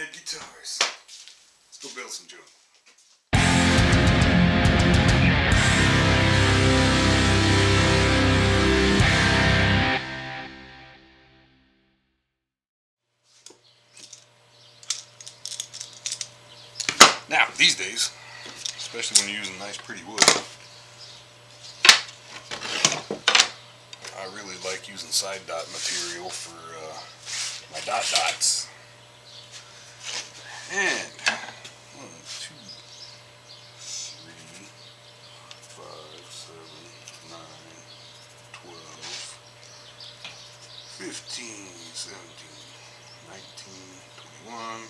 bonehead guitars. Let's go build some junk. Now, these days, especially when you're using nice pretty wood, I really like using side dot material for my dot dots. And 1, 2, 3, 5, 7, 9, 12, 15, 17, 19, 21,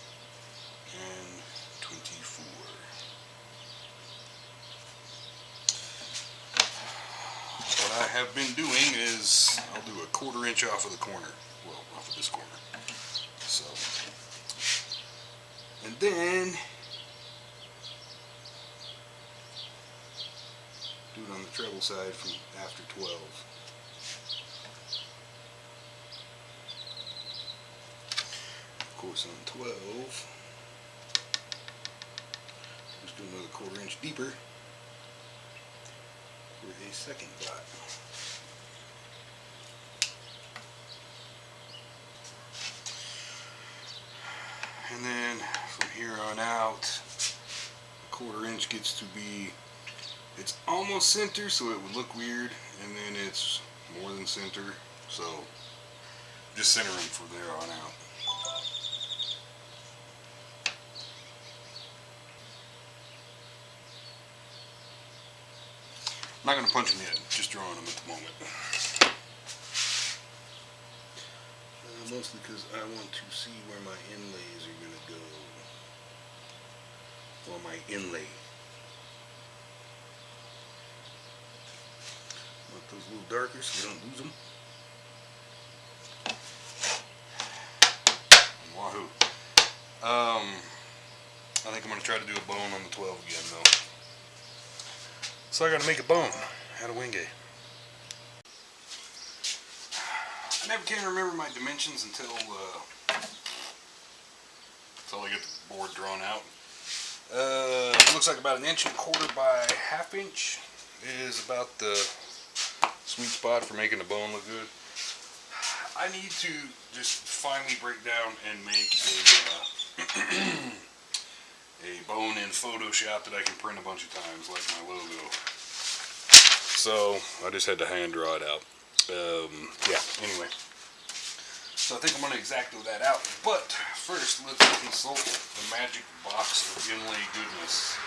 and 24. What I have been doing is I'll do a 1/4 inch off of the corner. Well, off of this corner. So, and then do it on the treble side from after 12. Of course, on 12, just do another 1/4 inch deeper for a second dot. And then from here on out, a 1/4 inch gets to be, it's almost center, so it would look weird, and then it's more than center, so just center them from there on out. I'm not going to punch them yet, just drawing them at the moment. Mostly because I want to see where my inlays are going to go. Well, my inlay. Want those a little darker so you don't lose them. And wahoo. I think I'm going to try to do a bone on the 12 again though. So I got to make a bone out of Wenge. I never can remember my dimensions until I get the board drawn out. It looks like about 1 1/4 inches by 1/2 inch is about the sweet spot for making the bone look good. I need to just finally break down and make a bone in Photoshop that I can print a bunch of times, like my logo. So I just had to hand draw it out. Yeah, anyway. So I think I'm going to x-acto that out. But first, let's consult the magic box of inlay goodness.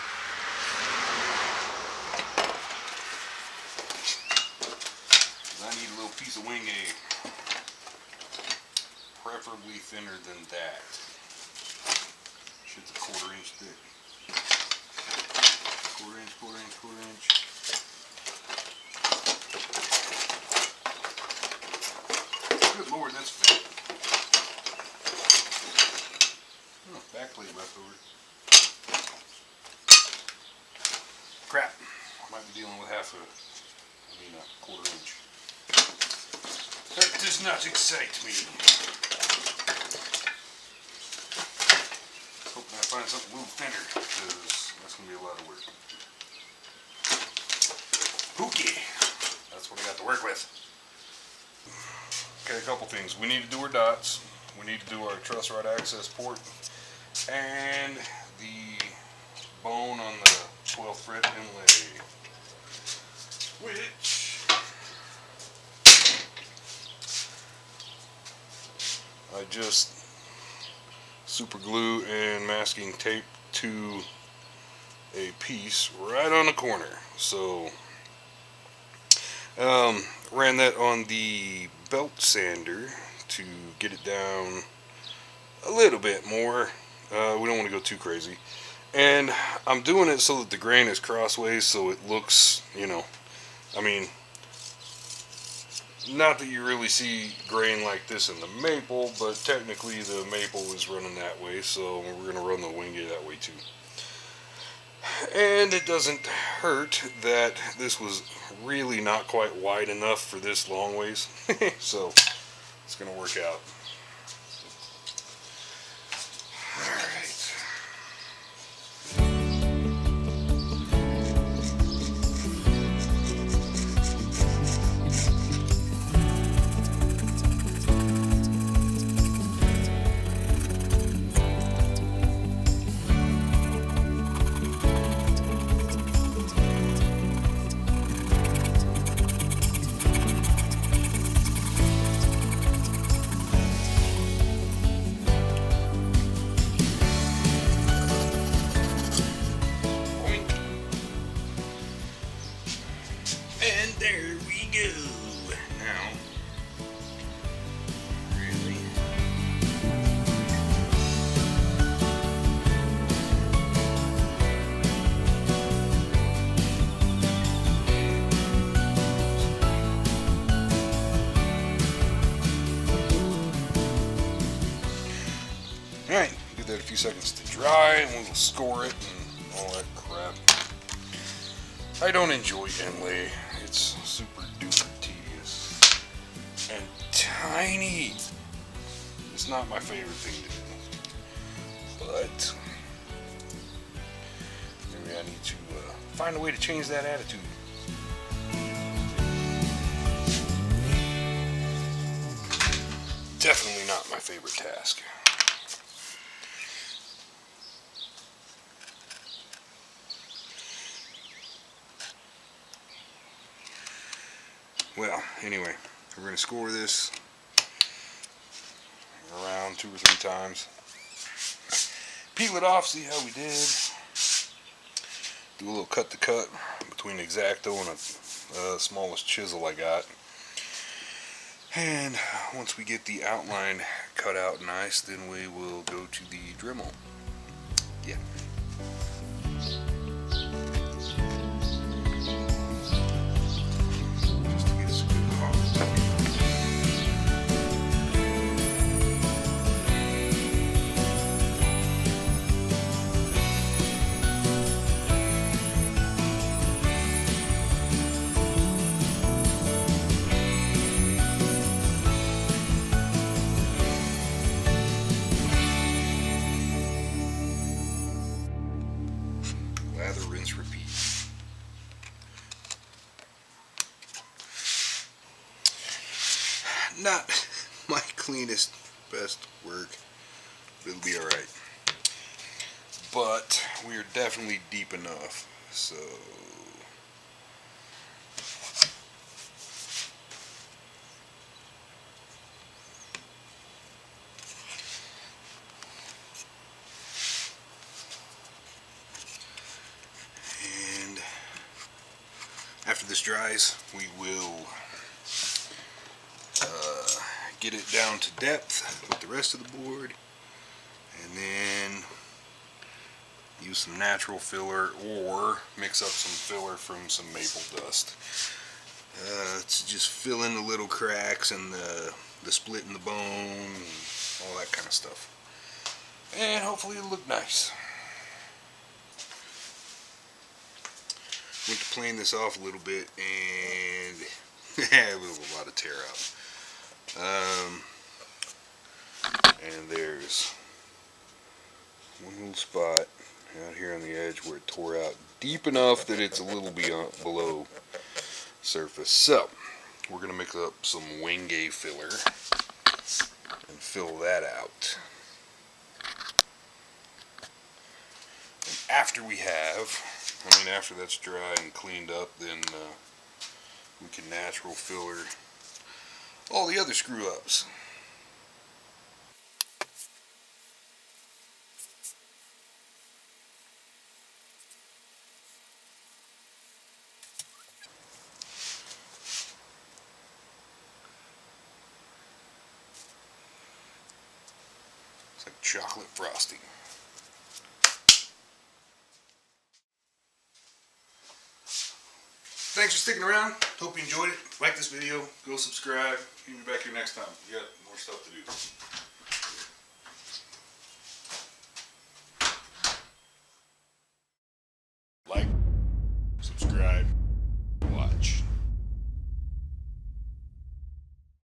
I need a little piece of Wenge, preferably thinner than that. Shit's a 1/4 inch thick. 1/4 inch, 1/4 inch, 1/4 inch. Good Lord, that's fat. Oh, backplate left over. Crap. I might be dealing with a 1/4 inch. That does not excite me. Hoping I find something a little thinner, because that's going to be a lot of work. Pookie. That's what I got to work with. Okay, a couple things. We need to do our dots. We need to do our truss rod access port. And the bone on the 12th fret inlay. Which I just super glue and masking tape to a piece right on the corner. So ran that on the belt sander to get it down a little bit more. We don't want to go too crazy. And I'm doing it so that the grain is crossways, so it looks, you know, I mean, not that you really see grain like this in the maple, but technically the maple is running that way, so we're going to run the Wenge that way too. And it doesn't hurt that this was really not quite wide enough for this long ways, so it's going to work out. And there we go. Now, really. Alright, give that a few seconds to dry and we'll score it and all that crap. I don't enjoy inlay. It's super duper tedious and tiny. It's not my favorite thing to do, but maybe I need to find a way to change that attitude. Definitely not my favorite task. Well, anyway, we're going to score this around 2 or 3 times. Peel it off, see how we did. Do a little cut to cut between the x-acto and the smallest chisel I got. And once we get the outline cut out nice, then we will go to the Dremel. Yeah. Lather, rinse, repeat. Not my cleanest, best work, but it'll be alright. But we are definitely deep enough, so after this dries, we will get it down to depth with the rest of the board, and then use some natural filler or mix up some filler from some maple dust to just fill in the little cracks and the split in the bone and all that kind of stuff, and hopefully it'll look nice. Went to plane this off a little bit, and it was a lot of tear out. And there's one little spot out here on the edge where it tore out deep enough that it's a little below surface. So we're going to mix up some Wenge filler and fill that out. And after after that's dry and cleaned up, then we can natural filler all the other screw ups. It's like chocolate frosting. Thanks for sticking around. Hope you enjoyed it. Like this video. Go subscribe. See me back here next time. We got more stuff to do.